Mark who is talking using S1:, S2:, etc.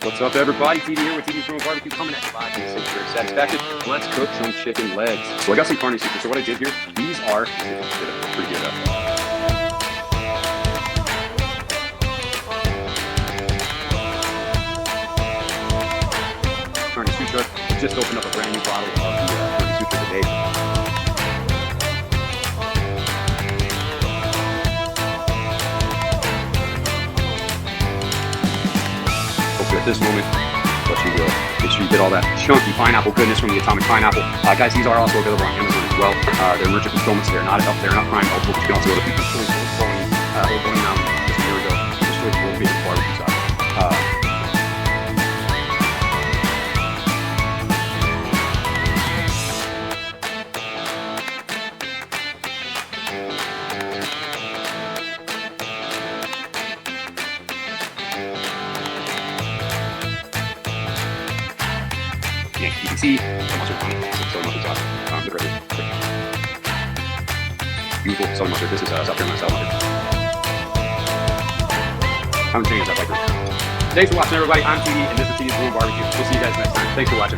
S1: What's up, everybody? TD here with TD's Room Barbecue, coming at you live from the Sanctuary Satisfaction. Let's cook some chicken legs. So I got some carne suture. So what I did here, these are pretty good. Carne suture. I just opened up a brand new bottle of the carne suture today. At this moment, but you will make sure you get all that chunky pineapple goodness from the Atomic Pineapple. Guys, these are also available on Amazon as well. They're merchant fulfillments. They're not prime eligible, but you can also go to Old Bowling Mountain just a year ago. Just really cool big barbecue sauce. You can see so much on it. Southern mustard sauce. Look right here. Beautiful Southern mustard. This is South Carolina style mustard. Haven't changed that like this. Thanks for watching, everybody. I'm TD, and this is TD's Room Barbecue. We'll see you guys next time. Thanks for watching.